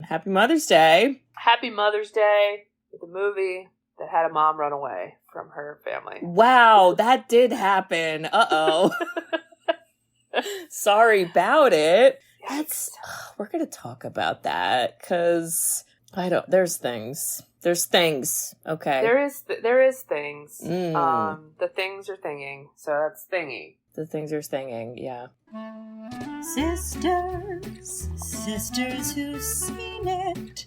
Happy Mother's Day. Happy Mother's Day. The movie that had a mom run away from her family. Wow, that did happen. Uh-oh. Sorry about it. We're going to talk about that because there's things, okay? There is things. The things are thinging, so that's thingy. The things are thinging, yeah. Sisters who've seen it.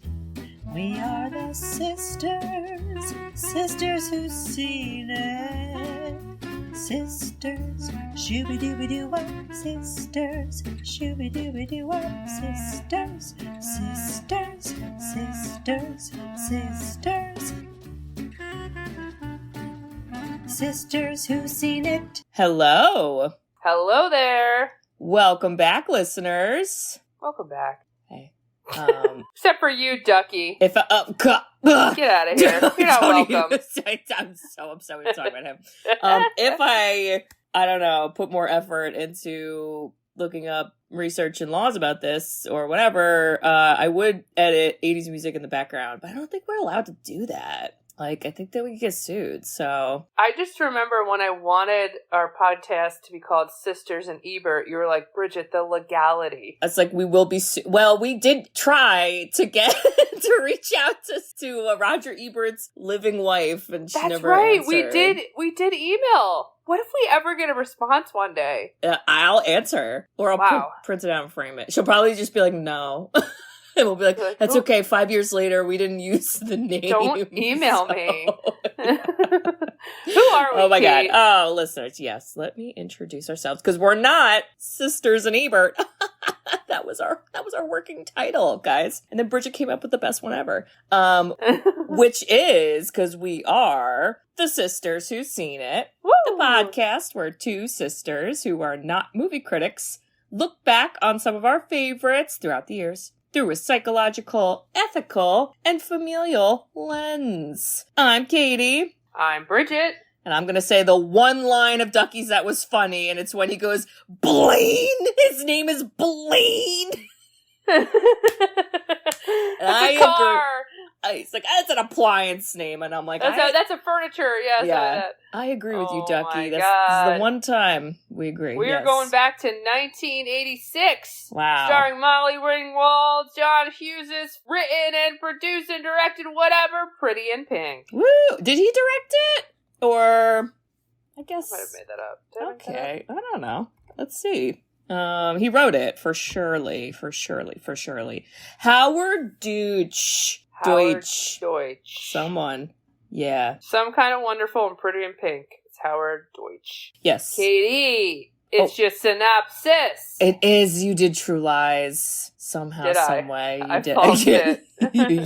We are the sisters who've seen it. Sisters, shooby-dooby-doo-wop, sisters, shooby-dooby-doo-wop, sisters, sisters who've seen it. Hello there. Welcome back, listeners. Welcome back. Hey. Except for you, Duckie. Get out of here. You're not welcome. I'm so upset when you talk about him. If I don't know, put more effort into looking up research and laws about this or whatever, I would edit 80s music in the background, but I don't think we're allowed to do that. Like, I think that we get sued, so... I just remember when I wanted our podcast to be called Sisters and Ebert, you were like, Bridget, the legality. It's like, we will be well, we did try to get... to reach out to Roger Ebert's living wife, and she never answered. We did email. What if we ever get a response one day? I'll answer. Or I'll print it out and frame it. She'll probably just be like, no. And we'll be like, that's okay. 5 years later, we didn't use the name. Don't email me. Who are we? Oh my God. Oh, listeners, yes. Let me introduce ourselves because we're not Sisters and Ebert. That was our working title, guys. And then Bridget came up with the best one ever. Which is because we are the Sisters Who've Seen It. Woo! The podcast where two sisters who are not movie critics look back on some of our favorites throughout the years through a psychological, ethical, and familial lens. I'm Katie. I'm Bridget. And I'm going to say the one line of Duckie's that was funny, and it's when he goes, Blane! His name is Blane! That's a car! He's like, that's an appliance name. And I'm like, that's a furniture. Yeah. I agree with you, Duckie. This is the one time we agree. We are going back to 1986. Wow. Starring Molly Ringwald, John Hughes, written and produced and directed, whatever, Pretty in Pink. Woo! Did he direct it? Or, I guess... I might have made that up. Okay, I don't know. Let's see. He wrote it, for surely. Howard Deutsch. Someone. Yeah. Some kind of wonderful and Pretty in Pink. It's Howard Deutsch. Yes. Katie, it's your synopsis. It is. You did True Lies somehow, some way. You did. I it.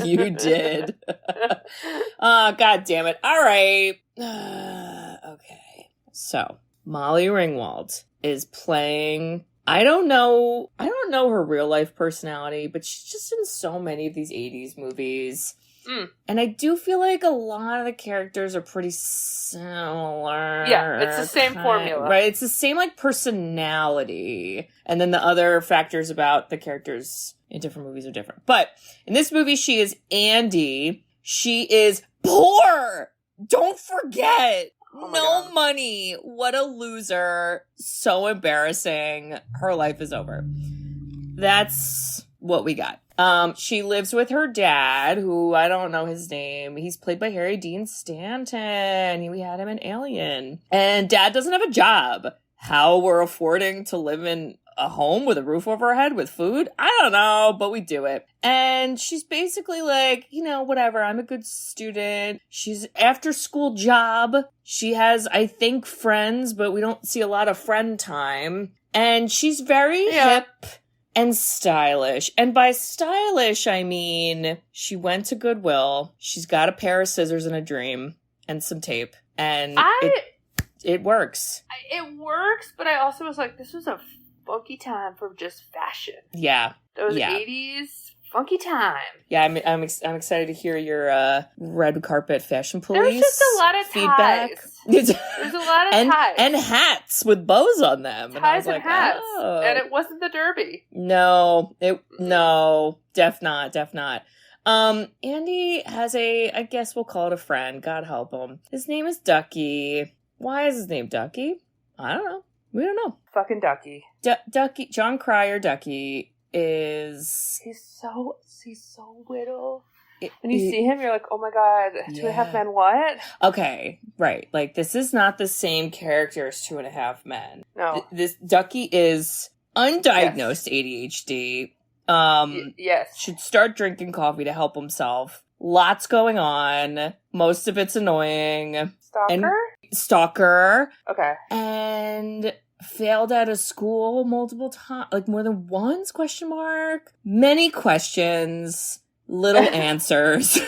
You did. God damn it. All right. Okay. So, Molly Ringwald is playing... I don't know her real life personality, but she's just in so many of these 80s movies. And I do feel like a lot of the characters are pretty similar. Yeah, it's the same formula. Right, it's the same, like, personality. And then the other factors about the characters in different movies are different. But in this movie, she is Andie. She is poor! Don't forget! Oh no money. What a loser. So embarrassing. Her life is over. That's what we got. She lives with her dad, who I don't know his name. He's played by Dean Stanton. We had him in Alien. And dad doesn't have a job. How we're affording to live in a home with a roof over our head with food? I don't know, but we do it. And she's basically like, whatever, I'm a good student. She's after school job. She has, I think, friends, but we don't see a lot of friend time. And she's very hip and stylish. And by stylish, I mean, she went to Goodwill. She's got a pair of scissors and a dream and some tape. And it works. It works, but I also was like, this was a funky time for just fashion. Yeah. Those 80s Funky time. Yeah, I'm excited to hear your red carpet fashion police. There was just a lot of feedback. ties. There's a lot of ties. And hats with bows on them. Ties and I was like, hats. oh. And it wasn't the Derby. No, def not. Andie has I guess we'll call it a friend. God help him. His name is Duckie. Why is his name Duckie? I don't know. We don't know. Fucking Duckie. Duckie, Jon Cryer Duckie is... He's so little. When you see him, you're like, oh my god, 2.5 Men what? Okay, right. Like, this is not the same character as 2.5 Men. No. This Duckie is undiagnosed ADHD. Yes. Should start drinking coffee to help himself. Lots going on. Most of it's annoying. Stalker. Okay. And failed out of school multiple times, like more than once, question mark. Many questions, little answers.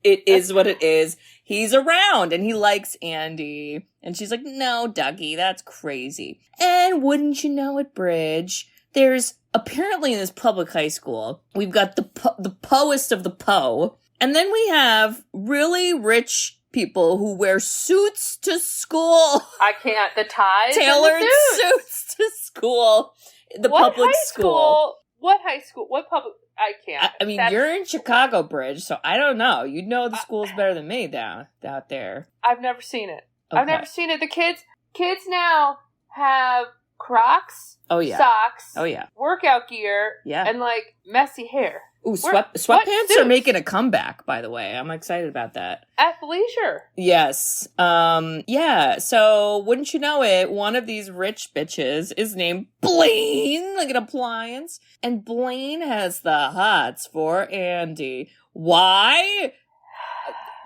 It is what it is. He's around and he likes Andie. And she's like, no, Duckie, that's crazy. And wouldn't you know it, Bridge, there's apparently in this public high school, we've got the poest of the po. And then we have really rich people who wear suits to school. I can't. The ties. Tailored suits to school. Public school. What high school? What public? I can't. I mean, you're in Chicago, Bridge, so I don't know. You know the schools better than me out there. I've never seen it. Okay. I've never seen it. The kids now have Crocs. Oh yeah. Socks. Oh yeah. Workout gear. Yeah. And like messy hair. Ooh, sweatpants are making a comeback, by the way. I'm excited about that. Athleisure. Yes. Yeah, so wouldn't you know it, one of these rich bitches is named Blane, like an appliance. And Blane has the hots for Andie. Why?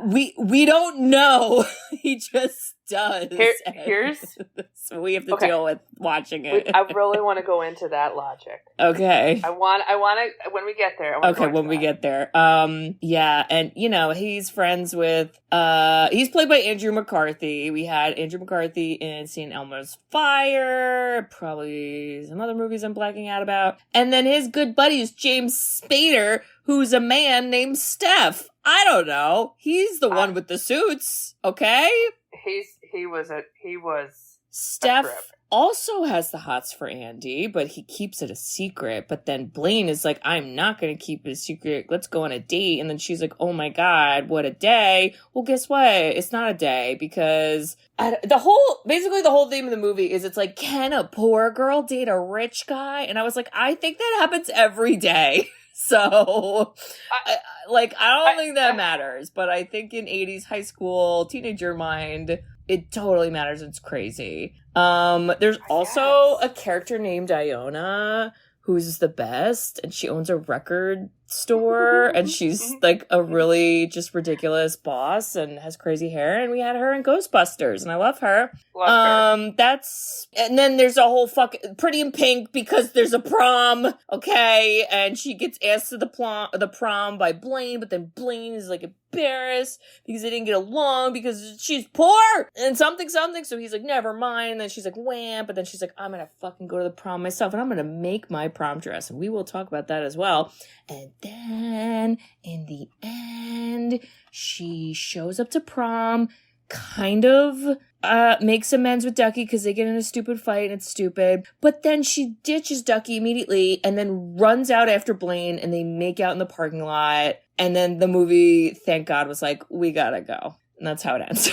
We don't know. He just does. Here's so we have to deal with watching it. I really want to go into that logic. Okay. I want to when we get there. Get there. Yeah, and he's friends with he's played by Andrew McCarthy. We had Andrew McCarthy in St. Elmo's Fire, probably some other movies I'm blacking out about. And then his good buddy is James Spader, who's a man named Steph. I don't know. He's the one with the suits, okay? He was Steph also has the hots for Andie, but he keeps it a secret. But then Blane is like, I'm not going to keep it a secret. Let's go on a date. And then she's like, oh my God, what a day. Well, guess what? It's not a day because the whole theme of the movie is it's like, can a poor girl date a rich guy? And I was like, I think that happens every day. So, I don't think that matters, but I think in 80s high school teenager mind, it totally matters. It's crazy. There's also a character named Iona who's the best, and she owns a record store, and she's like a really just ridiculous boss and has crazy hair, and we had her in Ghostbusters, and I love her. And then there's a whole Pretty in Pink because there's a prom, okay, and she gets asked to the prom by Blane, but then Blane is like embarrassed because they didn't get along because she's poor and something, so he's like, never mind, and then she's like, wham, but then she's like, I'm gonna fucking go to the prom myself, and I'm gonna make my prom dress, and we will talk about that as well. And then, in the end, she shows up to prom, kind of makes amends with Duckie because they get in a stupid fight and it's stupid. But then she ditches Duckie immediately and then runs out after Blane and they make out in the parking lot. And then the movie, thank God, was like, we gotta go. And that's how it ends.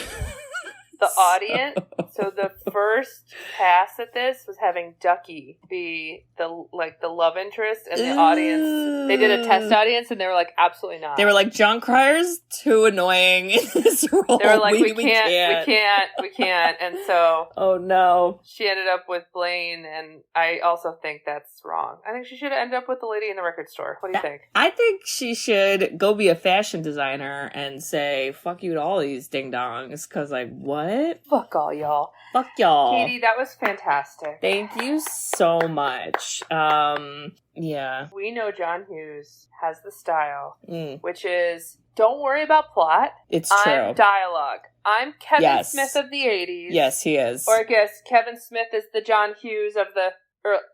The audience, so the first pass at this was having Duckie be the love interest, and the audience, they did a test audience, and they were like, absolutely not. They were like, Jon Cryer's too annoying in this role. They were like, we can't, and so, oh no, she ended up with Blane, and I also think that's wrong. I think she should have ended up with the lady in the record store. What do you think? I think she should go be a fashion designer and say, fuck you to all these ding-dongs, because like, what? Fuck all y'all. Fuck y'all. Katie, that was fantastic. Thank you so much. Yeah. We know John Hughes has the style, which is, don't worry about plot. It's true. I'm dialogue. I'm Kevin Smith of the 80s. Yes, he is. Or I guess Kevin Smith is the John Hughes of the...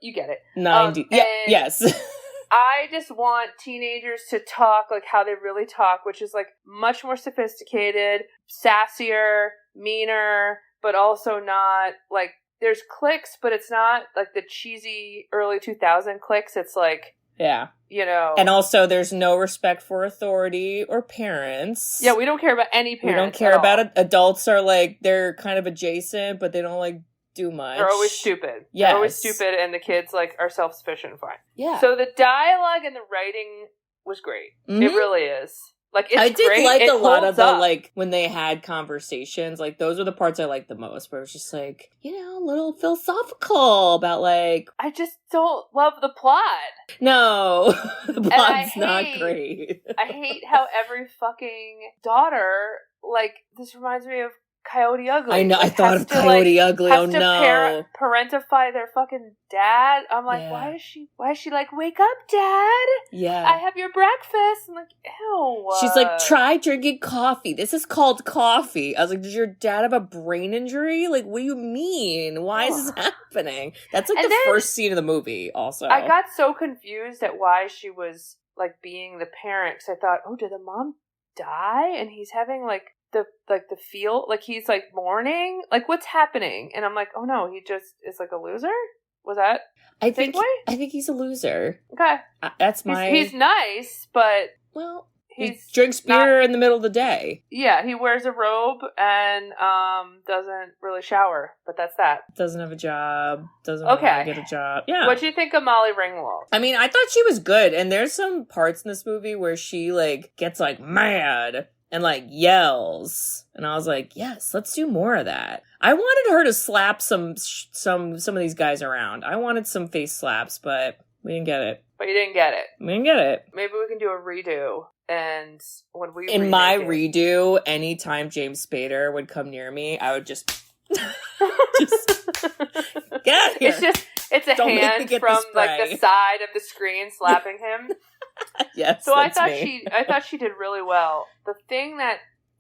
you get it. 90s. Yes. I just want teenagers to talk like how they really talk, which is like much more sophisticated, sassier, meaner, but also not like there's clicks, but it's not like the cheesy early 2000 clicks. It's like, yeah, you know. And also there's no respect for authority or parents. Yeah, we don't care about any parents. We don't care about it. Adults are like, they're kind of adjacent, but they don't like do much. They're always stupid. Yes. They're always stupid, and the kids like are self-sufficient and fine. Yeah. So the dialogue and the writing was great. Mm-hmm. It really is. Like, it's I did great. like it a lot of the, up. like, when they had conversations, like, those were the parts I liked the most, where it was just, like, you know, a little philosophical about, like... I just don't love the plot. No, the plot's not great. I hate how every fucking daughter, like, this reminds me of Coyote Ugly. I know, like, I thought of Coyote Ugly, oh no. Parentify their fucking dad. I'm like, why is she like, wake up, Dad? Yeah. I have your breakfast. I'm like, ew. She's like, try drinking coffee. This is called coffee. I was like, does your dad have a brain injury? Like, what do you mean? Why is this happening? That's like the first scene of the movie, also. I got so confused at why she was, like, being the parent, because I thought, oh, did the mom die? And he's having, like, the feel, like, he's, like, mourning? Like, what's happening? And I'm like, oh, no, he just is, like, a loser? Was that I think he's a loser. Okay. That's my... He's nice, but... Well, he drinks beer in the middle of the day. Yeah, he wears a robe and doesn't really shower, but that's that. Doesn't have a job. Doesn't want to get a job. Yeah. What do you think of Molly Ringwald? I mean, I thought she was good, and there's some parts in this movie where she, like, gets, like, mad and, like, yells. And I was like, yes, let's do more of that. I wanted her to slap some of these guys around. I wanted some face slaps, but we didn't get it. But you didn't get it. We didn't get it. Maybe we can do a redo. And when we in my redo, anytime James Spader would come near me, I would just get out of here. It's a hand from like the side of the screen slapping him. Yes. So I thought she did really well. The thing that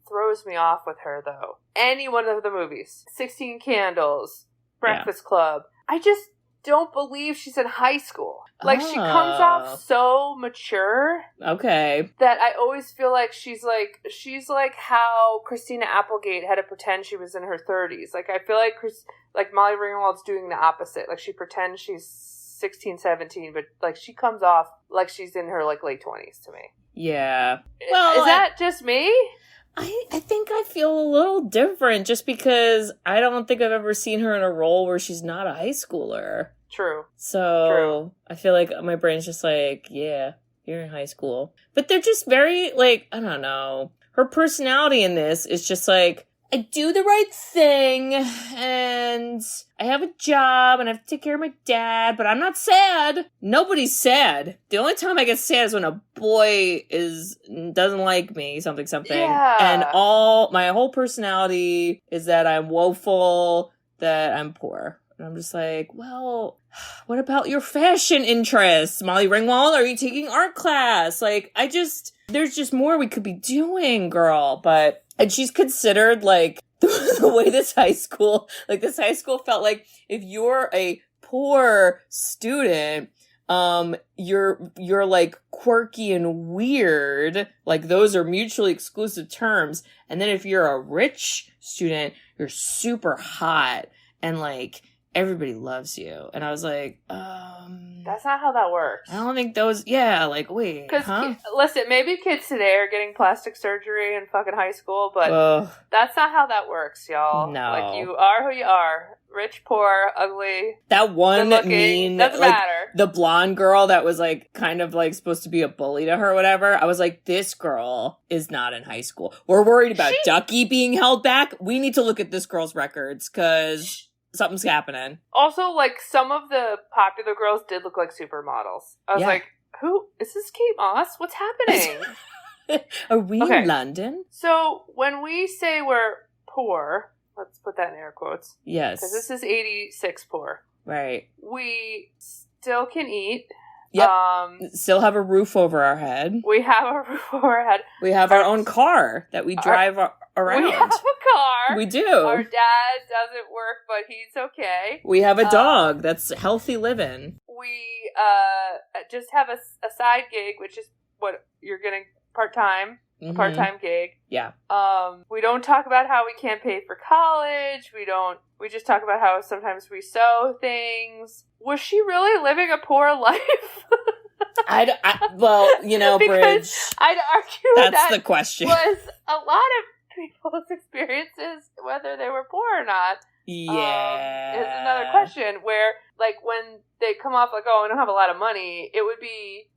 throws me off with her, though, any one of the movies, 16 Candles, Breakfast Club, I just don't believe she's in high school. Like, she comes off so mature. Okay. That I always feel like she's like how Christina Applegate had to pretend she was in her 30s. Like, I feel like Molly Ringwald's doing the opposite. Like, she pretends she's 16, 17, but, like, she comes off like she's in her, like, late 20s to me. Yeah. Well, is that just me? I think I feel a little different just because I don't think I've ever seen her in a role where she's not a high schooler. True. So I feel like my brain's just like, yeah, you're in high school. But they're just very, like, I don't know. Her personality in this is just like, I do the right thing, and I have a job, and I have to take care of my dad, but I'm not sad. Nobody's sad. The only time I get sad is when a boy doesn't like me, something. Yeah. And my whole personality is that I'm woeful, that I'm poor. And I'm just like, well, what about your fashion interests? Molly Ringwald, are you taking art class? Like, there's just more we could be doing, girl. And she's considered, like, the way this high school felt like if you're a poor student, you're like quirky and weird. Like, those are mutually exclusive terms. And then if you're a rich student, you're super hot and, like, everybody loves you. And I was like, that's not how that works. I don't think like, wait, because listen, maybe kids today are getting plastic surgery in fucking high school, but that's not how that works, y'all. No. Like, you are who you are. Rich, poor, ugly. That one mean, doesn't like, matter. The blonde girl that was, like, kind of, like, supposed to be a bully to her or whatever. I was like, this girl is not in high school. We're worried about Duckie being held back. We need to look at this girl's records, because something's happening. Also, like, some of the popular girls did look like supermodels. I was like, who? Is this Kate Moss? What's happening? Are we in London? So, when we say we're poor, let's put that in air quotes. Yes. Because this is 86 poor. Right. We still can eat. Yep. Still have a roof over our head. We have a roof over our head. We have our own car that we drive around. We have a car. We do. Our dad doesn't work, but he's okay. We have a dog that's healthy living. we just have a side gig, which is what you're getting part-time. A part-time gig. Yeah. We don't talk about how we can't pay for college. We just talk about how sometimes we sew things. Was she really living a poor life? Well, you know, Bridge. I'd argue that's the question. Was a lot of people's experiences, whether they were poor or not. Yeah. Is another question where, like, when they come off like, oh, I don't have a lot of money, it would be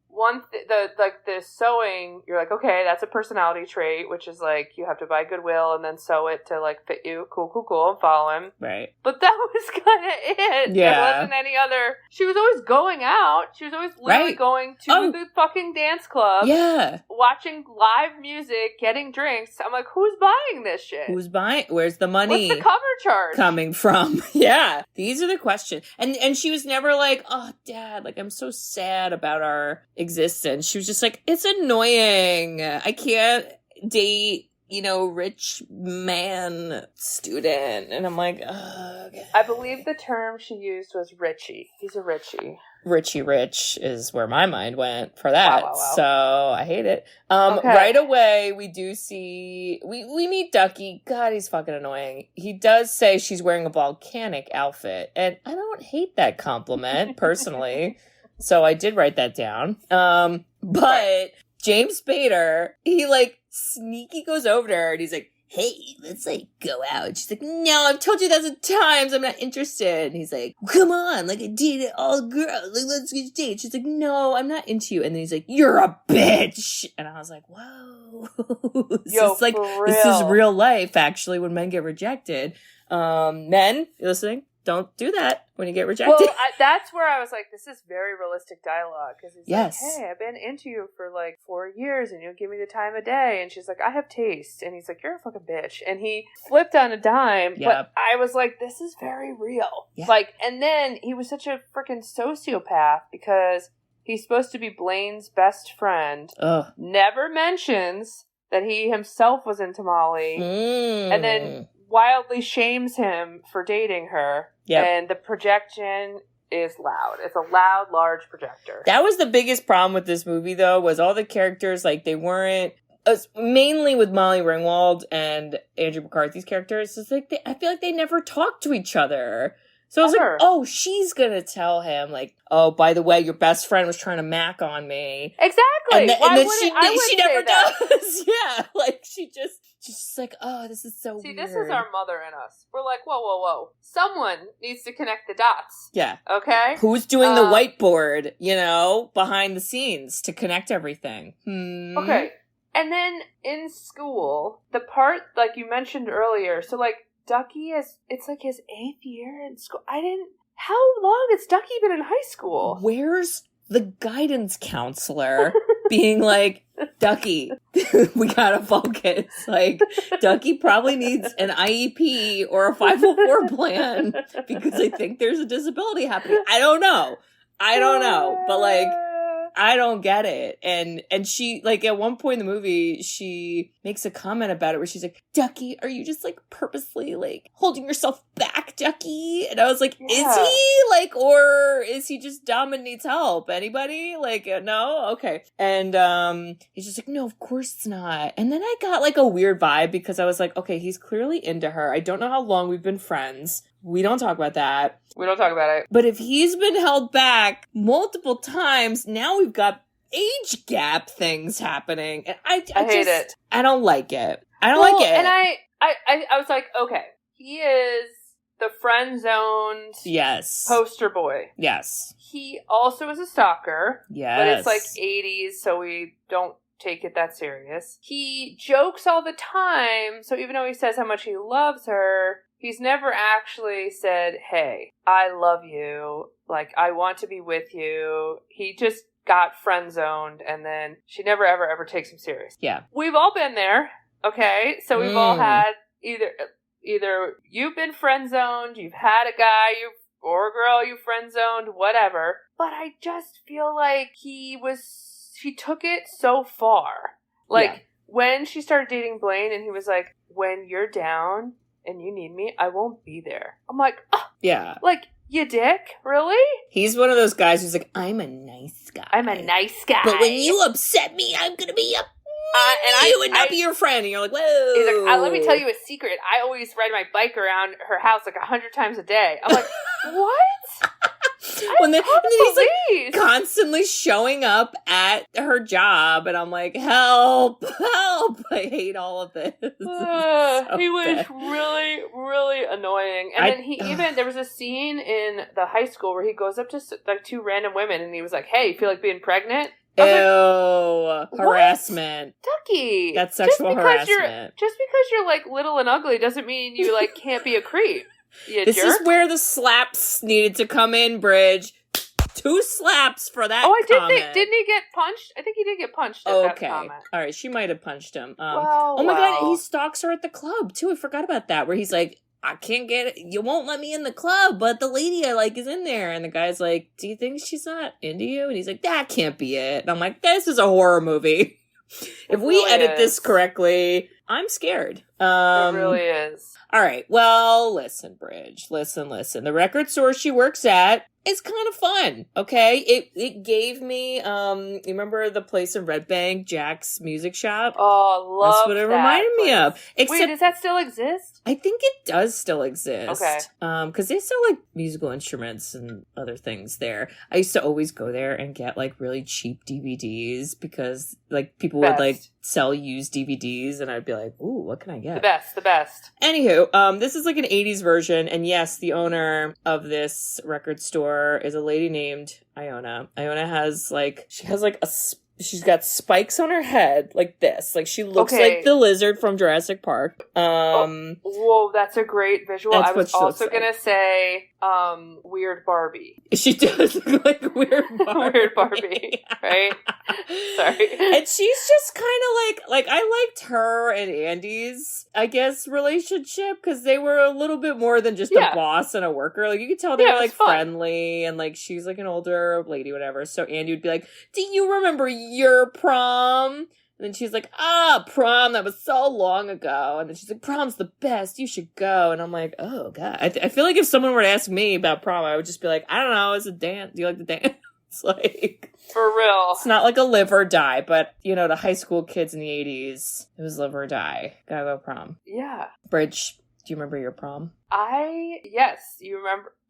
the sewing, you're like, okay, that's a personality trait, which is like you have to buy Goodwill and then sew it to like fit you. Cool, I'm following. Right. But that was kind of it. Yeah. There wasn't any other. She was always going out. She was always literally going to the fucking dance club. Yeah. Watching live music, getting drinks. I'm like, who's buying this shit? Who's buying? Where's the money? What's the cover charge coming from? Yeah. These are the questions. And she was never like, oh, Dad, like, I'm so sad about our existence. She was just like, it's annoying. I can't date, you know, rich man student. And I'm like, ugh. I believe the term she used was richie. He's a richie. Richie Rich is where my mind went for that. Wow. So I hate it. Okay. Right away, we do see, we meet Duckie. God, he's fucking annoying. He does say she's wearing a volcanic outfit. And I don't hate that compliment, personally. So I did write that down. But James Spader, he like sneaky goes over to her and he's like, hey, let's like go out. She's like, no, I've told you 1,000 times I'm not interested. And he's like, come on, like I dated all girls. Like, let's get a date. She's like, no, I'm not into you. And then he's like, you're a bitch. And I was like, whoa. This is real life, actually, when men get rejected. Men, you listening? Don't do that when you get rejected. Well, that's where I was like, this is very realistic dialogue. Because he's like, hey, I've been into you for like 4 years and you'll give me the time of day. And she's like, I have taste. And he's like, you're a fucking bitch. And he flipped on a dime. Yep. But I was like, this is very real. Yeah. Like, and then he was such a freaking sociopath because he's supposed to be Blane's best friend. Ugh. Never mentions that he himself was into Molly. And then wildly shames him for dating her. Yep. And the projection is loud. It's a loud, large projector. That was the biggest problem with this movie, though, was all the characters, like, they weren't, mainly with Molly Ringwald and Andrew McCarthy's characters, it's like, I feel like they never talked to each other. So I was like, oh, she's gonna tell him, like, oh, by the way, your best friend was trying to mac on me. Exactly. And then she never does. Yeah. Like, she's just like, oh, this is so weird. See, this is our mother in us. We're like, whoa. Someone needs to connect the dots. Yeah. Okay? Who's doing the whiteboard, you know, behind the scenes to connect everything? Okay. And then in school, the part, like you mentioned earlier, so, like, Duckie it's like his 8th year in school. How long has Duckie been in high school? Where's the guidance counselor being like, Duckie, we gotta focus. Like, Duckie probably needs an IEP or a 504 plan because I think there's a disability happening. I don't know. But, like, I don't get it. And she, like, at one point in the movie, she makes a comment about it where she's like, Duckie, are you just, like, purposely, like, holding yourself back, Duckie? And I was like, is he? Like, or is he just dumb and needs help? Anybody? Like, no? Okay. And he's just like, no, of course it's not. And then I got, like, a weird vibe because I was like, okay, he's clearly into her. I don't know how long we've been friends. We don't talk about that. We don't talk about it. But if he's been held back multiple times, now we've got age gap things happening. And I hate it. I don't like it. I don't like it. And I was like, okay, he is the friend-zoned poster boy. Yes. He also is a stalker. Yes. But it's like 80s, so we don't take it that serious. He jokes all the time, so even though he says how much he loves her, he's never actually said, hey, I love you. Like, I want to be with you. He just got friend-zoned, and then she never, ever takes him serious. Yeah. We've all been there, okay? So we've all had either you've been friend-zoned, you've had a guy or a girl you friend-zoned, whatever. But I just feel like he took it so far. Like, when she started dating Blane, and he was like, when you're down and you need me, I won't be there. I'm like, oh. Yeah. Like, You dick? Really? He's one of those guys who's like, I'm a nice guy. I'm a nice guy. But when you upset me, I'm going to be you and not be your friend. And you're like, whoa. He's like, let me tell you a secret. I always ride my bike around her house like 100 times a day. I'm like, what? And then he's like constantly showing up at her job, and I'm like, help, help. I hate all of this. He was really, really annoying. And then there was a scene in the high school where he goes up to like 2 random women and he was like, hey, feel like being pregnant? Ew, harassment. Duckie. That's sexual harassment. Just because you're like little and ugly doesn't mean you like can't be a creep. This is where the slaps needed to come in, Bridge. 2 slaps for that comment. Didn't he get punched? I think he did get punched at that comment. All right, she might have punched him. God, he stalks her at the club, too. I forgot about that, where he's like, I can't get it. You won't let me in the club, but the lady I like is in there. And the guy's like, do you think she's not into you? And he's like, that can't be it. And I'm like, this is a horror movie. If we edit this correctly, I'm scared. It really is. All right. Well, listen, Bridge. Listen. The record store she works at is kind of fun. Okay. It gave me, you remember the place in Red Bank, Jack's music shop? Oh, love that. That's what it reminded me of. Wait, does that still exist? I think it does still exist. Okay. Because they sell like musical instruments and other things there. I used to always go there and get like really cheap DVDs because like people would like sell used DVDs and I'd be like, ooh, what can I get? The best. Anywho, this is like an 80s version, and yes, the owner of this record store is a lady named Iona. Iona has she's got spikes on her head like this. Like she looks like the lizard from Jurassic Park. Whoa, that's a great visual. I was also gonna say Weird Barbie. She does look like Weird Barbie. Weird Barbie, right? Sorry. And she's just kind of like I liked her and Andie's, I guess, relationship because they were a little bit more than just a boss and a worker. Like you could tell they were like friendly, and like she's like an older lady, whatever. So Andie would be like, "Do you remember your prom?" And then she's like, prom, that was so long ago. And then she's like, prom's the best, you should go. And I'm like, oh god. I feel like if someone were to ask me about prom, I would just be like, I don't know, it's a dance. Do you like the dance? It's like, for real. It's not like a live or die, but you know, the high school kids in the 80s, it was live or die. Gotta go prom. Yeah. Bridge, do you remember your prom? Yes. Do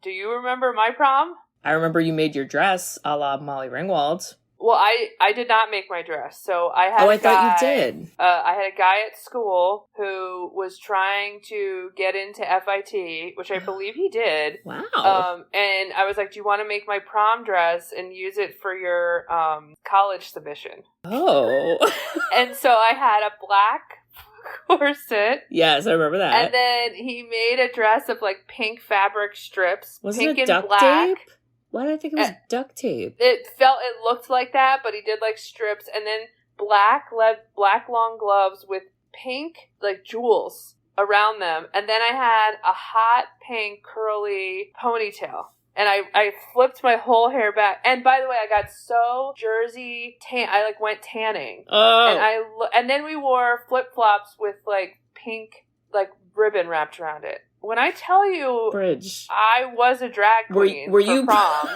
you remember my prom? I remember you made your dress a la Molly Ringwald. Well, I did not make my dress. So I had I thought you did. I had a guy at school who was trying to get into FIT, which I believe he did. Wow. And I was like, do you want to make my prom dress and use it for your college submission? Oh. And so I had a black corset. Yes, I remember that. And then he made a dress of like pink fabric strips. Wasn't pink it and duct black. tape? Why did I think it was duct tape? It looked like that, but he did like strips, and then black long gloves with pink like jewels around them, and then I had a hot pink curly ponytail, and I flipped my whole hair back. And by the way, I got so Jersey tan. I like went tanning, and then we wore flip flops with like pink like ribbon wrapped around it. When I tell you, Bridge, I was a drag queen were you prom.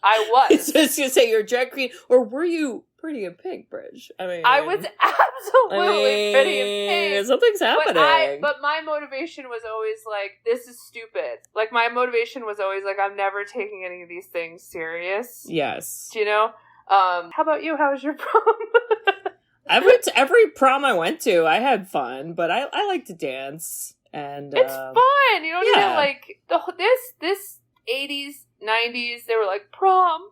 I was. Just gonna say you're a drag queen, or were you Pretty in Pink, Bridge? I mean, I was absolutely Pretty in Pink. Something's happening. But my motivation was always like, this is stupid. Like my motivation was always like, I'm never taking any of these things serious. Yes. Do you know? How about you? How was your prom? Every prom I went to, I had fun, but I like to dance. And it's fun. You don't even like this 80s, 90s. They were like prom.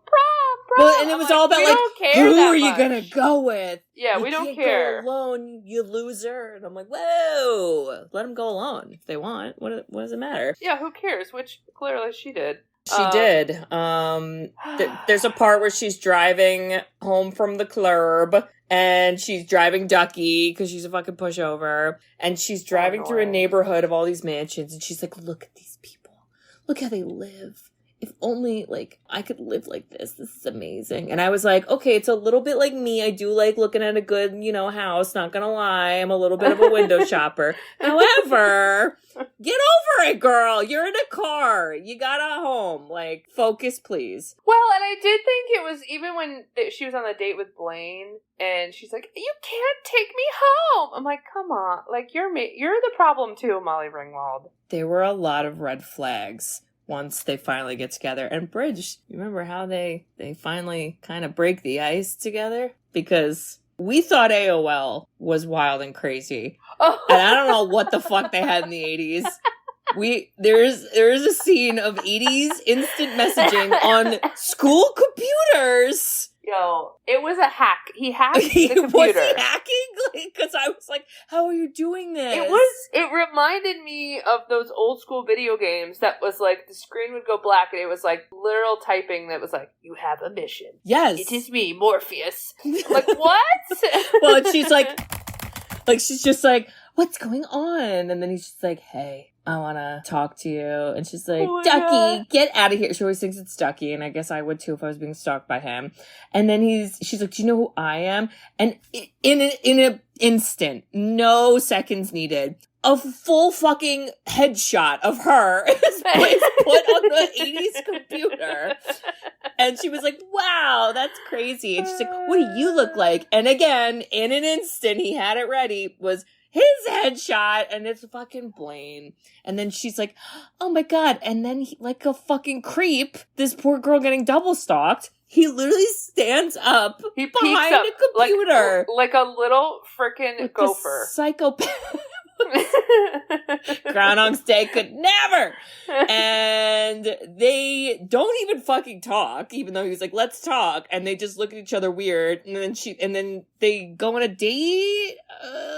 Well, and it was all about like, who are you gonna go with? Yeah, we don't care. Go alone, you loser. And I'm like, whoa, let them go alone if they want. What does it matter? Yeah, who cares? Which clearly she did. She did. There's a part where she's driving home from the club, and she's driving Duckie because she's a fucking pushover, and she's driving through a neighborhood of all these mansions, and she's like, look at these people. Look how they live if only, like, I could live like this. This is amazing. And I was like, okay, it's a little bit like me. I do like looking at a good, house. Not gonna lie. I'm a little bit of a window shopper. However, get over it, girl. You're in a car. You got a home. Like, focus, please. Well, and I did think it was, even when she was on the date with Blane, and she's like, you can't take me home. I'm like, come on. Like, you're the problem too, Molly Ringwald. There were a lot of red flags once they finally get together. And Bridge, you remember how they finally kind of break the ice together? Because we thought AOL was wild and crazy. Oh. And I don't know what the fuck they had in the 80s. There's a scene of 80s instant messaging on school computers. Yo, it was a hack. He hacked the computer. Was he hacking? Because I was like, how are you doing this? It reminded me of those old school video games that was like, the screen would go black and it was like literal typing that was like, you have a mission. Yes. It is me, Morpheus. Like, what? Well, and she's just like, what's going on? And then he's just like, hey, I want to talk to you. And she's like, Duckie, God, get out of here. She always thinks it's Duckie. And I guess I would too if I was being stalked by him. And then she's like, do you know who I am? And in an instant, no seconds needed, a full fucking headshot of her is put on the 80s computer. And she was like, wow, that's crazy. And she's like, what do you look like? And again, in an instant, he had it ready, was his headshot, and it's fucking Blane. And then she's like, oh my God. And then like a fucking creep, this poor girl getting double stalked, he literally stands up behind a computer. Like a little freaking gopher. Psychopath. Groundhog's Day could never. And they don't even fucking talk, even though he was like, let's talk. And they just look at each other weird. And then they go on a date.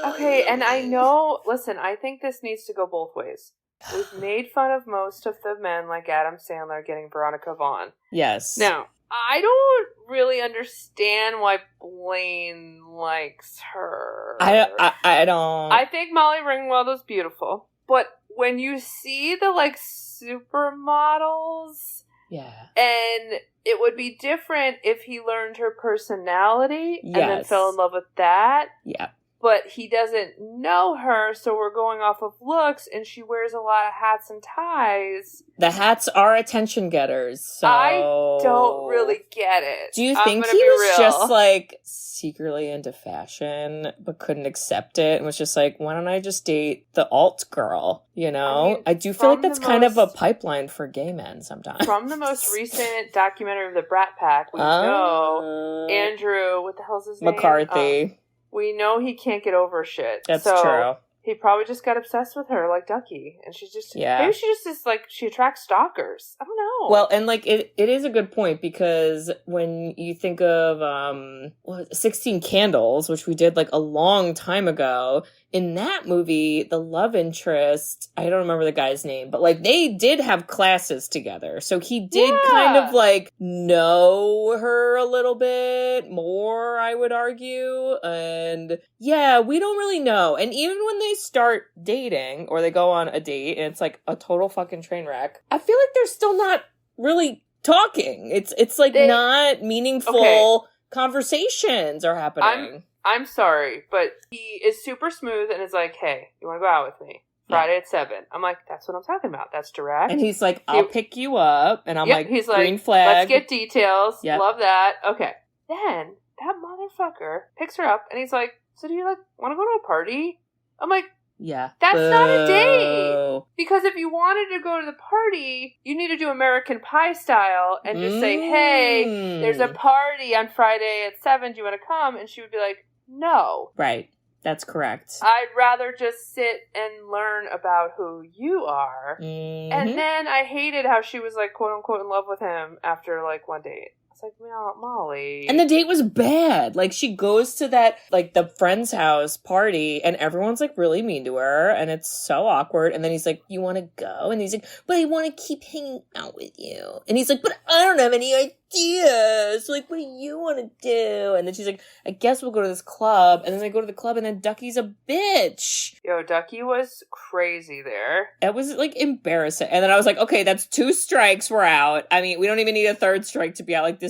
Okay, and I know, listen, I think this needs to go both ways. We've made fun of most of the men, like Adam Sandler getting Veronica Vaughn. Yes. Now, I don't really understand why Blane likes her. I don't. I think Molly Ringwald is beautiful, but when you see the like supermodels, yeah, and it would be different if he learned her personality and then fell in love with that. Yeah. But he doesn't know her, so we're going off of looks, and she wears a lot of hats and ties. The hats are attention getters, so I don't really get it. Do you think he was just like secretly into fashion but couldn't accept it and was just like, why don't I just date the alt girl? You know? I mean, I do feel like that's kind of a pipeline for gay men sometimes. From the most recent documentary of the Brat Pack, we know Andrew, what the hell's his name? McCarthy. We know he can't get over shit. That's true. He probably just got obsessed with her like Duckie. And she's just, maybe she just is like, she attracts stalkers. I don't know. Well, and like, it is a good point because when you think of 16 Candles, which we did like a long time ago, in that movie, the love interest, I don't remember the guy's name, but like they did have classes together. So he did kind of like know her a little bit more, I would argue. And yeah, we don't really know. And even when they start dating or they go on a date and it's like a total fucking train wreck, I feel like they're still not really talking. It's like not meaningful conversations are happening. I'm sorry, but he is super smooth and is like, hey, you want to go out with me? Friday at 7. I'm like, that's what I'm talking about. That's direct. And he's like, I'll pick you up. And I'm like, he's green like, flag. Let's get details. Yep. Love that. Okay. Then that motherfucker picks her up and he's like, so do you like want to go to a party? I'm like, yeah. That's not a date. Because if you wanted to go to the party, you need to do American Pie style and just say, hey, there's a party on Friday at 7. Do you want to come? And she would be like, no. Right. That's correct. I'd rather just sit and learn about who you are. Mm-hmm. And then I hated how she was like, quote unquote, in love with him after like one date. It's like, Molly. And the date was bad. Like, she goes to that, like, the friend's house party, and everyone's, like, really mean to her, and it's so awkward. And then he's like, you want to go? And he's like, but I want to keep hanging out with you. And he's like, but I don't have any ideas. Like, what do you want to do? And then she's like, I guess we'll go to this club. And then they go to the club, and then Duckie's a bitch. Yo, Duckie was crazy there. That was, like, embarrassing. And then I was like, okay, that's 2 strikes. We're out. I mean, we don't even need a 3rd strike to be out. Like,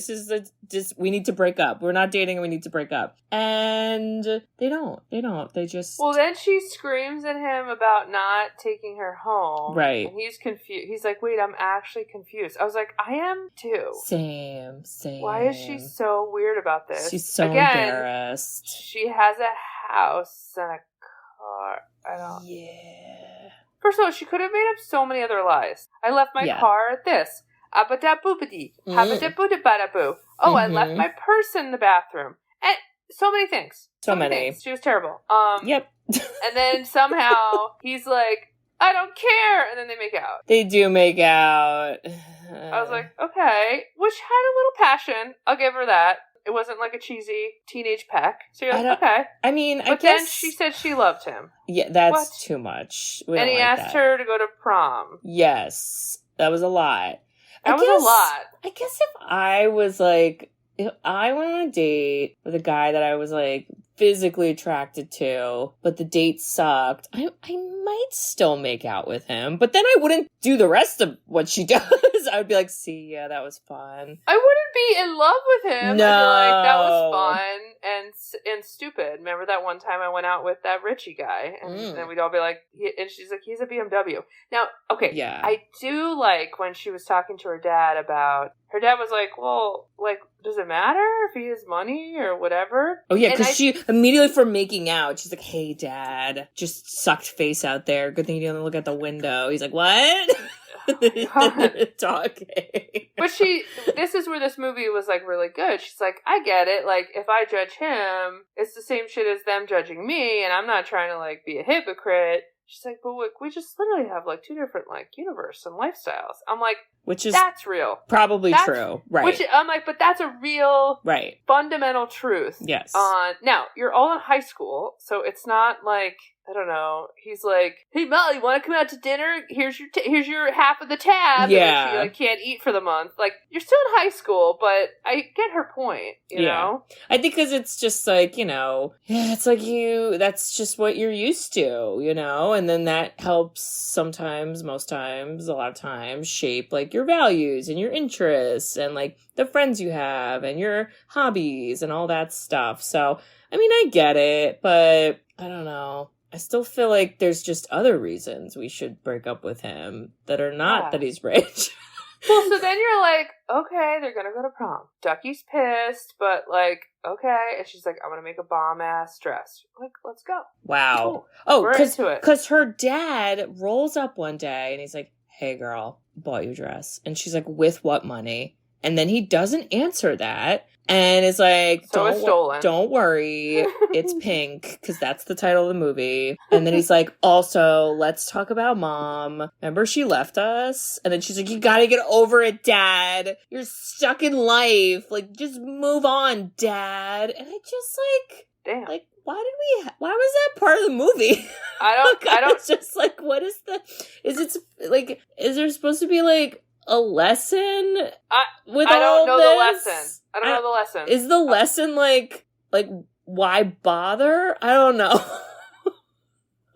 we need to break up. We're not dating, and we need to break up. And they don't. They just... Well, then she screams at him about not taking her home. Right. And he's confused. He's like, wait, I'm actually confused. I was like, I am too. Same. Why is she so weird about this? She's so embarrassed. She has a house and a car. I don't... Yeah. First of all, she could have made up so many other lies. I left my car at this. Abada-boopity. Habada-boo-da-bada-boo. Oh, I left my purse in the bathroom. And so many things. So many. Things. She was terrible. Yep. And then somehow he's like, I don't care. And then they make out. They do make out. I was like, okay. Which had a little passion. I'll give her that. It wasn't like a cheesy teenage peck. So you're like, okay. I mean, I guess... But then she said she loved him. Yeah, that's too much. And he asked her to go to prom. Yes. That was a lot. That was a lot. I guess if I was like... If I went on a date with a guy that I was like physically attracted to, but the date sucked, I might still make out with him, but then I wouldn't do the rest of what she does. I would be like, see, yeah, that was fun. I wouldn't be in love with him. No. I'd be like, that was fun and stupid. Remember that one time I went out with that Richie guy? And then we'd all be like, and she's like, he's a BMW. Now, okay, yeah. I do like when she was talking to her dad about, her dad was like, well, like, does it matter if he has money or whatever? Oh, yeah, because she immediately for making out, she's like, hey, Dad, just sucked face out there. Good thing you didn't look at the window. He's like, what? Talking. But this is where this movie was like really good. She's like, I get it. Like, if I judge him, it's the same shit as them judging me, and I'm not trying to like be a hypocrite. She's like, but we just literally have like 2 different like universe and lifestyles. I'm like, that's real. Probably true. Right. Which I'm like, but that's a real fundamental truth. Yes. Now, you're all in high school, so it's not like, I don't know, he's like, hey, Molly, want to come out to dinner? Here's your half of the tab. Yeah. And she like can't eat for the month. Like, you're still in high school, but I get her point, you know? I think because it's just like, you know, it's like that's just what you're used to, you know? And then that helps sometimes, most times, a lot of times, shape like your values and your interests and like the friends you have and your hobbies and all that stuff. So, I mean, I get it, but I don't know. I still feel like there's just other reasons we should break up with him that are not that he's rich. Well, so then you're like, okay, they're gonna go to prom. Duckie's pissed, but like, okay. And she's like, I'm gonna make a bomb-ass dress. Like, let's go. Wow. Cool. Oh, because her dad rolls up one day and he's like, hey, girl, bought you a dress. And she's like, with what money? And then he doesn't answer that. And is like, don't worry, it's pink, because that's the title of the movie. And then he's like, also, let's talk about Mom. Remember she left us? And then she's like, you gotta get over it, Dad. You're stuck in life. Like, just move on, Dad. And I just like, damn. Like, why was that part of the movie? I don't. It's just like, what is there supposed to be like a lesson with I all don't know this? the lesson. I don't know the lesson. Is the lesson like why bother? I don't know.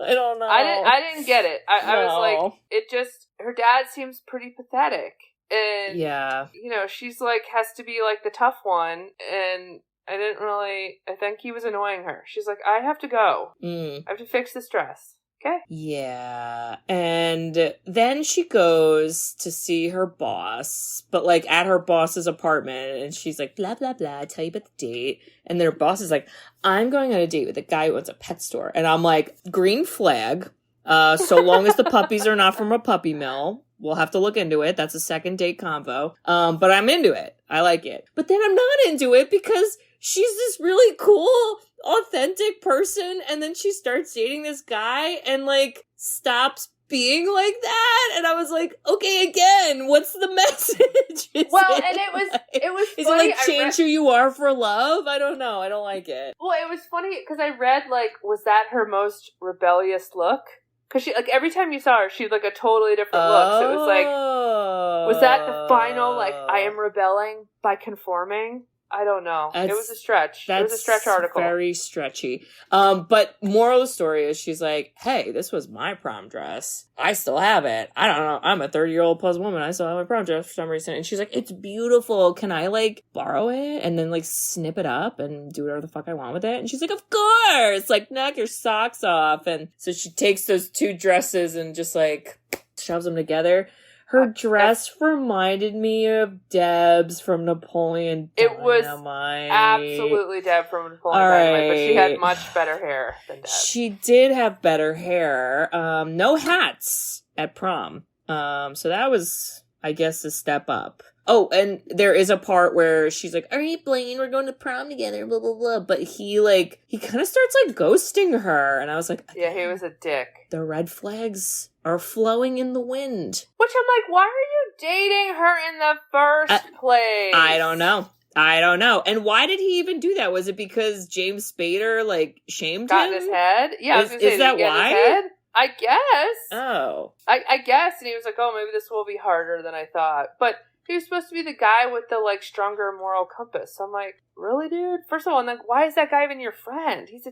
I don't know. I didn't get it. I was like, it just, her dad seems pretty pathetic. And, you know, she's like, has to be like the tough one. And I think he was annoying her. She's like, I have to go. I have to fix this dress. Okay. Yeah. And then she goes to see her boss, but like at her boss's apartment, and she's like, blah, blah, blah, tell you about the date. And then her boss is like, I'm going on a date with a guy who owns a pet store. And I'm like, green flag. So long as the puppies are not from a puppy mill. We'll have to look into it. That's a second date convo. But I'm into it. I like it. But then I'm not into it because she's this really cool, authentic person, and then she starts dating this guy and like stops being like that. And I was like, okay, again, what's the message? It was is funny. It like change who you are for love? I don't know. I don't like it. Well, it was funny because I read like, was that her most rebellious look? Because she, like, every time you saw her, she had, like, a totally different look. So it was like, was that the final, like, I am rebelling by conforming? I don't know. It was a stretch. It was a stretch article. Very stretchy. But moral of the story is she's like, hey, this was my prom dress. I still have it. I don't know. I'm a 30-year-old plus woman. I still have my prom dress for some reason. And she's like, it's beautiful. Can I, like, borrow it? And then, like, snip it up and do whatever the fuck I want with it? And she's like, of course! Like, knock your socks off. And so she takes those two dresses and just, like, shoves them together. Her dress reminded me of Deb's from Napoleon Dynamite. It was absolutely Deb from Napoleon Dynamite, but she had much better hair than Deb. She did have better hair. No hats at prom. So that was, I guess, a step up. Oh, and there is a part where she's like, all right, Blane, we're going to prom together, blah, blah, blah. But he kind of starts, like, ghosting her. And I was like, yeah, he was a dick. The red flags are flowing in the wind. Which I'm like, why are you dating her in the first place? I don't know. And why did he even do that? Was it because James Spader, like, shamed got him? in his head? Yeah, is that why? I guess. Oh. I guess. And he was like, oh, maybe this will be harder than I thought. But he was supposed to be the guy with the, like, stronger moral compass. So I'm like, really, dude? First of all, I'm like, why is that guy even your friend? He's a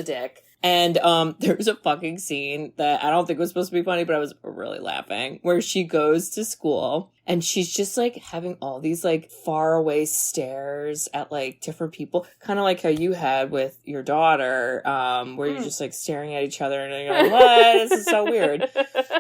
dick. And there's a fucking scene that I don't think was supposed to be funny, but I was really laughing, where she goes to school and she's just, like, having all these, like, far away stares at, like, different people, kind of like how you had with your daughter, where you're just, like, staring at each other and you're like, what? This is so weird.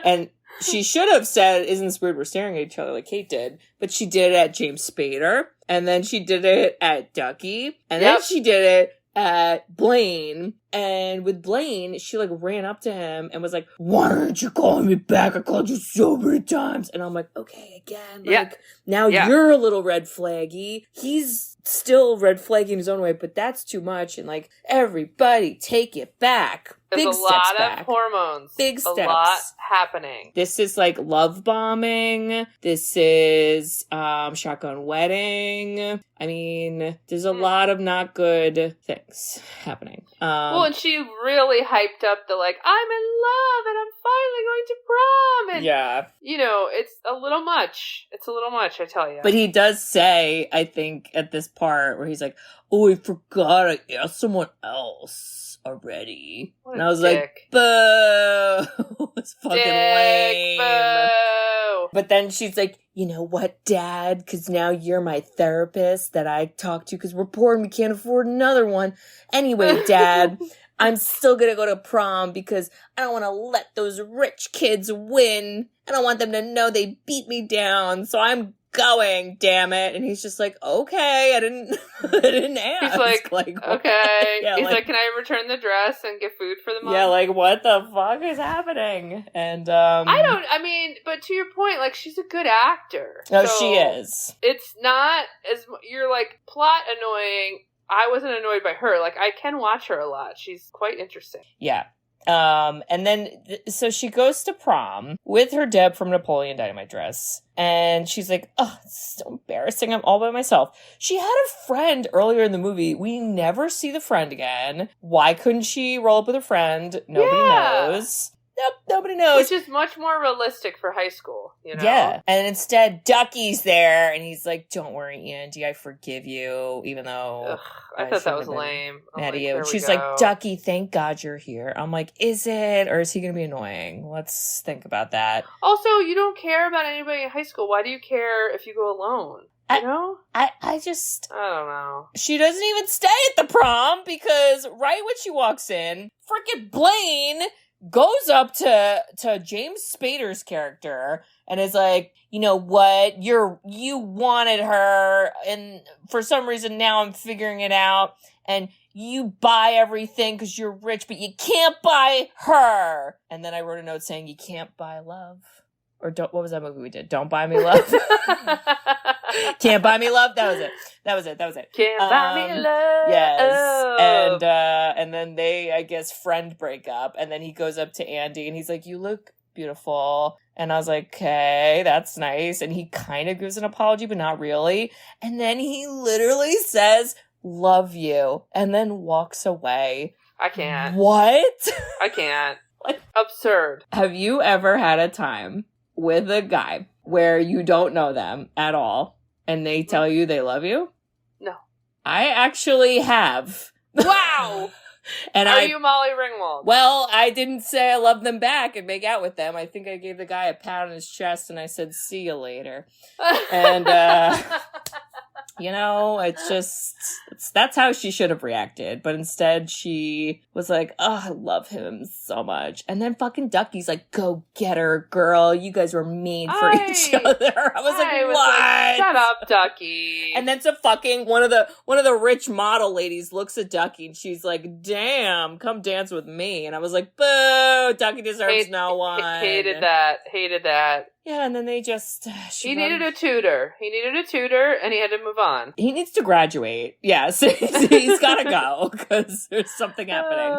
And she should have said, isn't this weird, we're staring at each other, like Kate did, but she did it at James Spader, and then she did it at Duckie, and then she did it at Blane. And with Blane, she, like, ran up to him and was like, why aren't you calling me back? I called you so many times. And I'm like, okay, again. Like, now you're a little red flaggy. He's still red flaggy in his own way, but that's too much. And, like, everybody take it back. There's Big a lot back. of hormones. Big steps. A lot happening. This is, like, love bombing. This is shotgun wedding. I mean, there's a lot of not good things happening. Well, and she really hyped up the, like, I'm in love and I'm finally going to prom. And, yeah. you know, it's a little much. It's a little much, I tell you. But he does say, I think, at this part where he's like, oh, I forgot I asked someone else already. What and a I was dick. like, boo! It's fucking lame. Boo! But then she's like, you know what, Dad? Because now you're my therapist that I talk to because we're poor and we can't afford another one. Anyway, Dad, I'm still going to go to prom because I don't want to let those rich kids win. I don't want them to know they beat me down. So I'm going, damn it. And he's just like, okay, I didn't ask. He's like okay. Yeah, he's like, can I return the dress and get food for the mom? Yeah, like, what the fuck is happening? And, but to your point, like, she's a good actor. No, so she is. It's not as, you're like, plot annoying. I wasn't annoyed by her. Like, I can watch her a lot. She's quite interesting. Yeah. And then, so she goes to prom with her Deb from Napoleon Dynamite dress. And she's like, oh, it's so embarrassing. I'm all by myself. She had a friend earlier in the movie. We never see the friend again. Why couldn't she roll up with a friend? Nobody knows. Nope, nobody knows. Which is much more realistic for high school, you know? Yeah. And instead, Duckie's there, and he's like, don't worry, Andie, I forgive you, even though... Ugh, I thought that was lame. Mad at you. And she's like, Duckie, thank God you're here. I'm like, is it? Or is he going to be annoying? Let's think about that. Also, you don't care about anybody in high school. Why do you care if you go alone? You know? I don't know. She doesn't even stay at the prom, because right when she walks in, frickin' Blane goes up to James Spader's character and is like, you know what, you wanted her, and for some reason now I'm figuring it out, and you buy everything because you're rich, but you can't buy her. And then I wrote a note saying, you can't buy love. Or what was that movie we did? Don't Buy Me Love. Can't Buy Me Love. That was it. Can't buy me love. Yes. And then they, I guess, friend break up. And then he goes up to Andie and he's like, you look beautiful. And I was like, okay, that's nice. And he kind of gives an apology, but not really. And then he literally says, love you. And then walks away. I can't. What? I can't. Like, Absurd. have you ever had a time with a guy where you don't know them at all and they tell you they love you? No. I actually have. Wow! And Are you Molly Ringwald? Well, I didn't say I love them back and make out with them. I think I gave the guy a pat on his chest and I said, see you later. And, you know, that's how she should have reacted. But instead she was like, oh, I love him so much. And then fucking Duckie's like, go get her, girl. You guys were made for each other. I was like, what? Shut up, Duckie. And then some fucking one of the rich model ladies looks at Duckie and she's like, damn, come dance with me. And I was like, boo, Duckie deserves no one. Hated that. Yeah, and then they just... He needed a tutor, and he had to move on. He needs to graduate. Yes, he's gotta go, because there's something happening.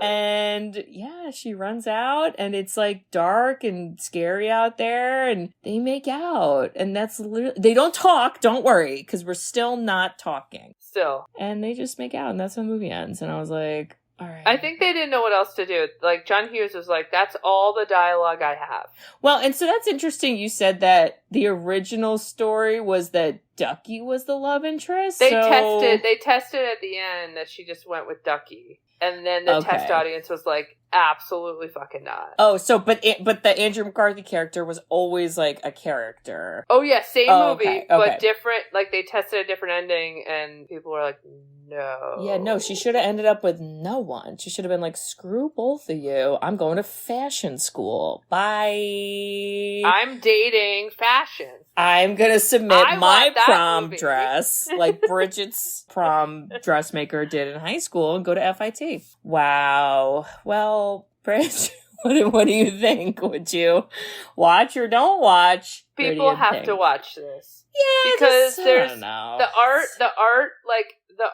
And, yeah, she runs out, and it's, like, dark and scary out there, and they make out. And that's literally... They don't talk, don't worry, because we're still not talking. Still. And they just make out, and that's how the movie ends. And I was like... All right. I think they didn't know what else to do. Like, John Hughes was like, that's all the dialogue I have. Well, and so that's interesting. You said that the original story was that Duckie was the love interest. They tested at the end that she just went with Duckie. And then the test audience was like, absolutely fucking not. Oh, so, but the Andrew McCarthy character was always like a character. Oh, yeah, same movie, okay. but different. Like, they tested a different ending, and people were like, no. Yeah, no, she should have ended up with no one. She should have been like, screw both of you. I'm going to fashion school. Bye. I'm dating fashion. I'm going to submit my prom movie. dress like Bridget's prom dressmaker did in high school and go to FIT. Wow. Well, Bridget, what do you think? Would you watch or don't watch? People have to watch this. Yeah, because there's the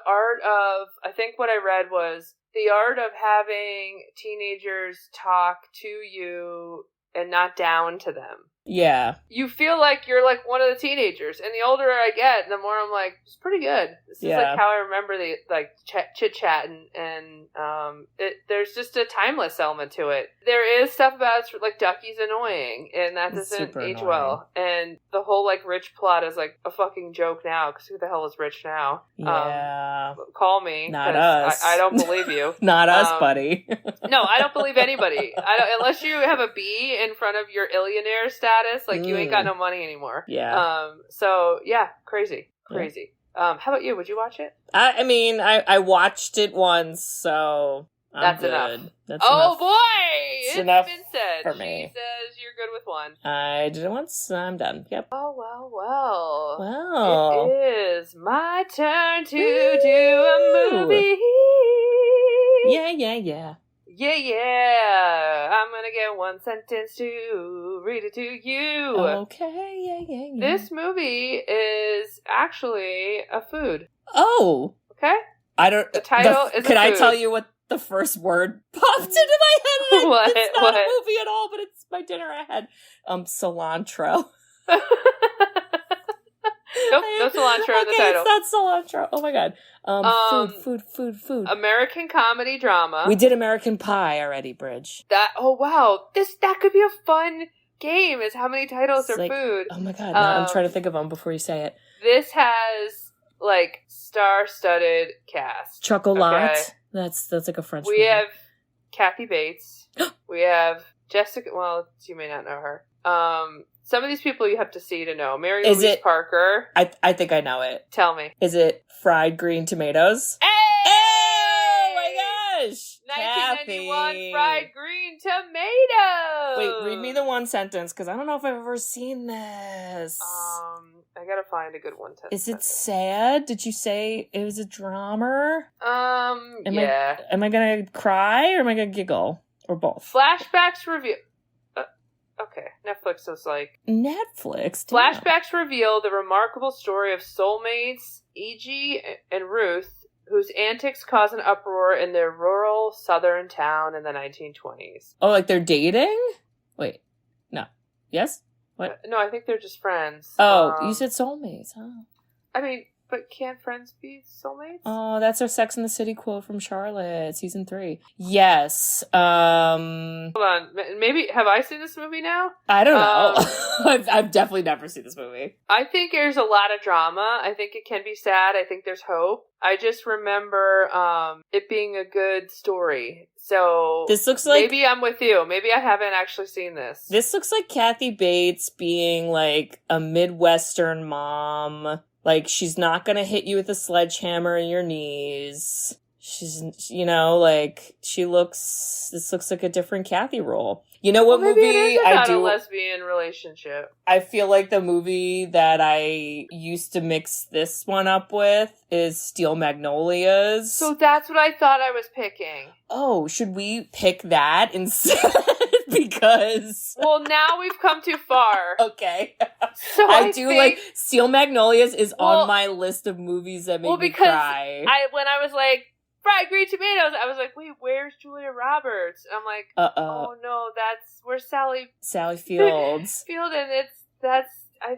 art of, I think what I read was the art of having teenagers talk to you and not down to them. Yeah. You feel like you're like one of the teenagers, and the older I get, the more I'm like, it's pretty good. This is like how I remember the like chit chat, and there's just a timeless element to it. There is stuff about it, like Duckie's annoying, and that doesn't age well. And the whole like rich plot is like a fucking joke now, because who the hell is rich now? Yeah. Call me. Not us. I don't believe you. Not us, buddy. No, I don't believe anybody. Unless you have a B in front of your illionaire status. Like, you ain't got no money anymore. Yeah. So, yeah, crazy. How about you? Would you watch it? I mean, I watched it once, so that's good. enough. That's enough. Boy! It's enough been said. for me. She says you're good with one. I did it once, I'm done. Yep. Oh, well. Wow. It is my turn to do a movie. Yeah. Yeah. I'm gonna get one sentence to read it to you. Okay, yeah. This movie is actually a food. Oh. Okay? The title is Can I food. tell you what the first word popped into my head? What? It's not a movie at all, but it's my dinner I had. Cilantro. Nope, no cilantro in the title. It's not cilantro. Oh my god. Food. American comedy drama. We did American Pie already, Bridge. Wow. That could be a fun game, is how many titles are food. Oh my god, now I'm trying to think of them before you say it. This has, like, star-studded cast. Chocolat. Okay? That's like a French We movie. have Kathy Bates. We have Jessica, well, you may not know her. Some of these people you have to see to know. Mary Louise Parker. I think I know it. Tell me. Is it fried green tomatoes? Hey! Oh my gosh! 1991 Kathy. fried green tomatoes! Wait, read me the one sentence, because I don't know if I've ever seen this. I gotta find a good one. Is it sad? Did you say it was a drama? Yeah. Am I gonna cry, or am I gonna giggle? Or both? Flashbacks review. Okay, Netflix was like... Netflix? Damn. Flashbacks reveal the remarkable story of soulmates E.G. and Ruth, whose antics cause an uproar in their rural southern town in the 1920s. Oh, like they're dating? Wait, no. Yes? What? No, I think they're just friends. Oh, you said soulmates, huh? I mean, But can't friends be soulmates? Oh, that's our Sex and the City quote from Charlotte, season 3. Yes. Hold on. Maybe, have I seen this movie now? I don't know. I've definitely never seen this movie. I think there's a lot of drama. I think it can be sad. I think there's hope. I just remember it being a good story. So this looks like, maybe I'm with you. Maybe I haven't actually seen this. This looks like Kathy Bates being like a Midwestern mom. Like, she's not gonna hit you with a sledgehammer in your knees. She's, you know, like, this looks like a different Kathy role. You know what maybe movie it is I about do? A lesbian relationship. I feel like the movie that I used to mix this one up with is Steel Magnolias. So that's what I thought I was picking. Oh, should we pick that instead? Because... Well, now we've come too far. Okay. So I do think... like... Steel Magnolias is on my list of movies that make me cry. When I was like, fried green tomatoes, I was like, wait, where's Julia Roberts? And I'm like, oh no, where's Sally Fields. I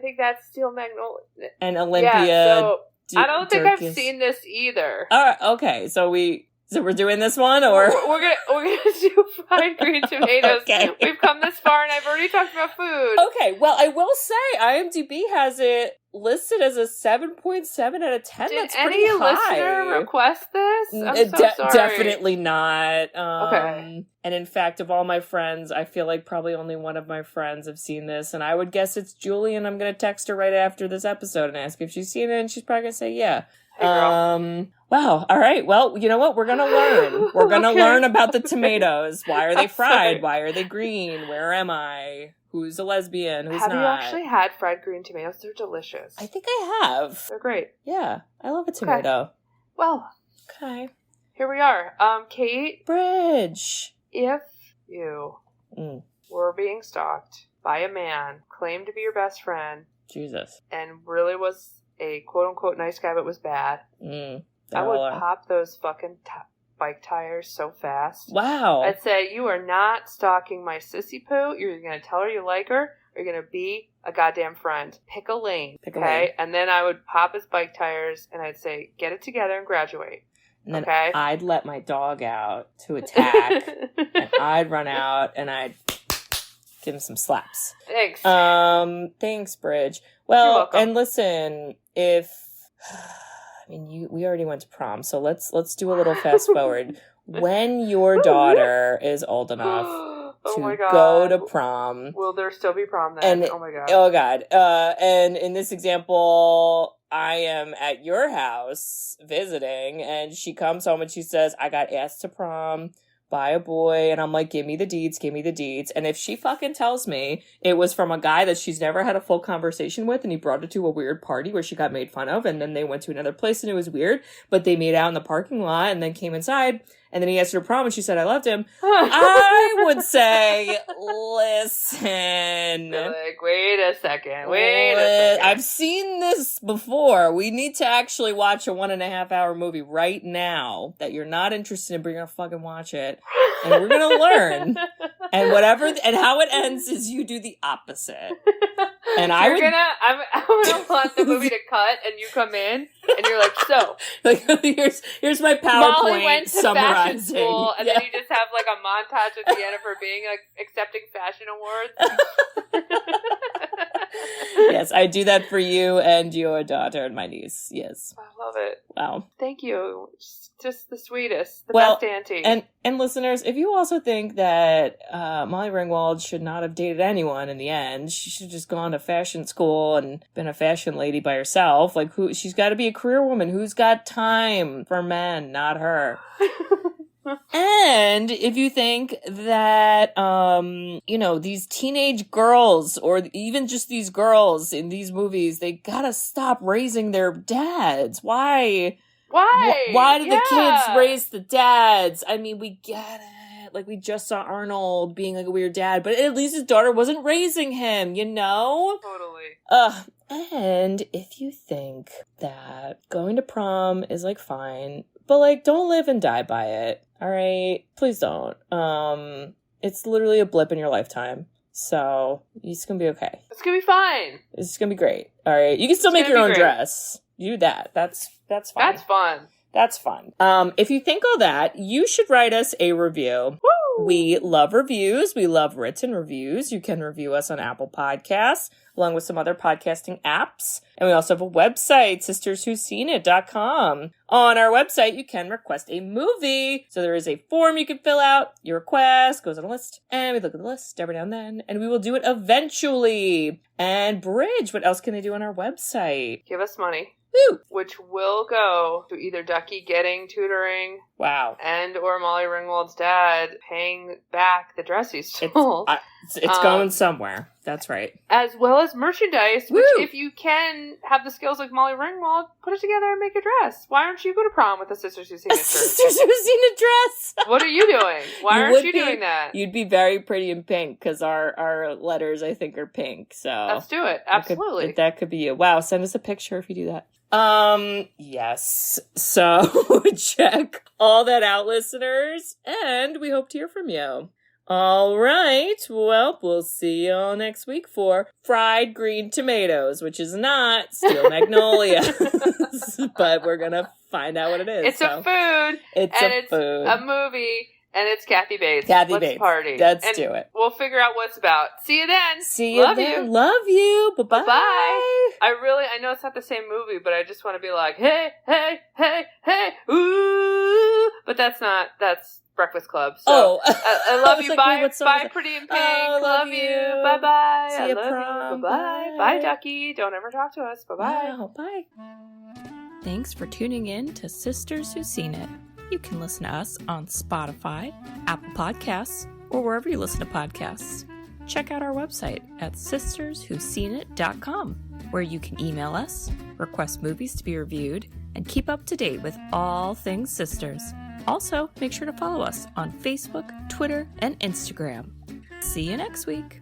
think that's Steel Magnolia. And Olympia. Yeah, so I don't think I've seen this either. Alright, okay, so we're doing this one, or we're gonna do fried green tomatoes. Okay. We've come this far, and I've already talked about food. Okay, well, I will say IMDb has it listed as a 7.7 out of 10. Did That's pretty any high. listener request this? I'm so sorry. Definitely not. Okay. And in fact, of all my friends, I feel like probably only one of my friends have seen this, and I would guess it's Julie, and I'm going to text her right after this episode and ask if she's seen it, and she's probably going to say yeah. Hey, girl. Wow. All right. Well, you know what? We're going to learn. We're going to learn about the tomatoes. Why are they fried? Why are they green? Where am I? Who's a lesbian? Who's not? Have you actually had fried green tomatoes? They're delicious. I think I have. They're great. Yeah. I love a tomato. Okay. Well. Okay. Here we are. Kate. Bridge. If you were being stalked by a man, claimed to be your best friend. Jesus. And really was a quote-unquote nice guy, but was bad. I would pop those fucking bike tires so fast. Wow. I'd say, you are not stalking my sissy poo. You're going to tell her you like her. Or you're going to be a goddamn friend. Pick a lane. Okay? And then I would pop his bike tires and I'd say, get it together and graduate. And then I'd let my dog out to attack. And I'd run out and I'd give him some slaps. Thanks. Thanks, Bridge. Well, and listen, we already went to prom, so let's do a little fast forward. When your daughter is old enough to go to prom, will there still be prom then? And, oh my god. Oh god. And in this example, I am at your house visiting, and she comes home and she says, I got asked to prom by a boy, and I'm like, give me the deeds. And if she fucking tells me it was from a guy that she's never had a full conversation with, and he brought her to a weird party where she got made fun of, and then they went to another place and it was weird, but they made out in the parking lot and then came inside, and then he asked her to prom and she said, I loved him, I would say, listen. Like, wait a second. I've seen this before. We need to actually watch a 1.5 hour movie right now that you're not interested in, but you're gonna fucking watch it. And we're gonna learn. And how it ends is you do the opposite. And I'm gonna want the movie to cut and you come in and you're like, so. Like, here's my PowerPoint Molly went to summarizing. fashion school, and then you just have like a montage at the end of her being like accepting fashion awards. Yes, I do that for you and your daughter and my niece. Yes. I love it. Wow. Thank you. Just the sweetest. The best auntie. And listeners, if you also think that Molly Ringwald should not have dated anyone in the end, she should have just gone to fashion school and been a fashion lady by herself. Like, she's got to be a career woman. Who's got time for men? Not her. And if you think that, these teenage girls, or even just these girls in these movies, they gotta stop raising their dads. Why? Why did the kids raise the dads? I mean, we get it. Like, we just saw Arnold being like a weird dad, but at least his daughter wasn't raising him, you know? Totally. And if you think that going to prom is, like, fine, but, like, don't live and die by it, all right? Please don't. It's literally a blip in your lifetime. So, it's gonna be okay. It's gonna be fine. It's gonna be great. All right? You can still make your own dress. do that. That's fine. That's fun. That's fun. If you think all that, you should write us a review. Woo! We love reviews. We love written reviews. You can review us on Apple Podcasts, along with some other podcasting apps. And we also have a website, sisterswhoseenit.com. On our website, you can request a movie. So there is a form you can fill out. Your request goes on a list. And we look at the list every now and then. And we will do it eventually. And Bridge, what else can they do on our website? Give us money. Woo! Which will go to either Duckie getting tutoring Wow. and or Molly Ringwald's dad paying back the dress he stole. It's going somewhere. That's right. As well as merchandise, which Woo! if you can have the skills like Molly Ringwald, put it together and make a dress. Why aren't you go to prom with a Sisters Who Seen It shirt? Sisters Who Seen It dress. What are you doing? Why aren't you doing that? You'd be very pretty in pink because our letters, I think, are pink. So Let's do it. Absolutely. That could be you. Wow. Send us a picture if you do that. Yes. So check all that out, listeners, and we hope to hear from you. All right. Well, we'll see you all next week for fried green tomatoes, which is not steel magnolias, but we're gonna find out what it is. It's a food. It's a movie. And it's Kathy Bates. Let's party. Let's do it. We'll figure out what it's about. See you then. See you then. Love you. Bye-bye. Bye. I know it's not the same movie, but I just want to be like, hey, hey, hey, hey, ooh. But that's Breakfast Club. So I love you. Bye, bye, Pretty in Pink. Love you. Bye-bye. See I you love prom. you. Bye-bye. Bye, Duckie. Don't ever talk to us. Bye-bye. Wow, bye. Thanks for tuning in to Sisters Who Seen It. You can listen to us on Spotify, Apple Podcasts, or wherever you listen to podcasts. Check out our website at sisterswhoseenit.com, where you can email us, request movies to be reviewed, and keep up to date with all things sisters. Also, make sure to follow us on Facebook, Twitter, and Instagram. See you next week.